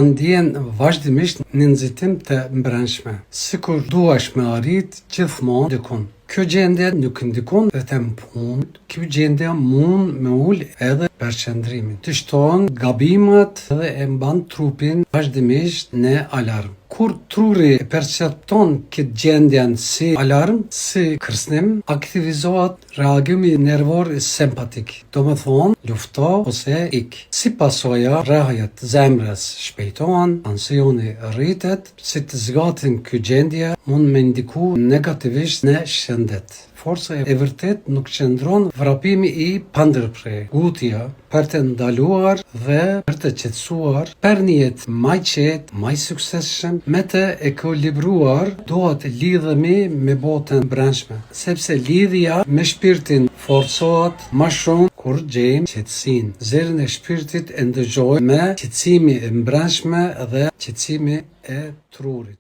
ndjen vazhdimisht në nxitim të brendshme, sikur duash me arrit gjithmonë dikun. Kjo gjendje nuk ndikon vetëm punë, kjo gjendje mund me ul edhe përqendrimin, të shton gabimet dhe e mban trupin vazhdimisht në alarm. Kur truri percepton këtë gjendjen si alarm, si kërcënim, aktivizohet reagimi nervor simpatik, do me thonë lufto ose ik. Si pasojë, rrahjet zemrës shpejtohen, tensioni rritet, si të zgatin këtë gjendje mund me ndiku negativisht në shëndet. Forca e vërtet nuk qëndron vrapimi i pandërprer, gutja për të ndaluar dhe për të qetësuar, për një jetë më qetë, më suksesshëm, me të ekuilibruar, duhet lidhemi me botën brendshme, sepse lidhja me shpirtin forcohet më shumë kur gjejmë qetësinë. Zërin e shpirtit e ndëgjojmë me qetësimi e brendshme dhe qetësimi e trurit.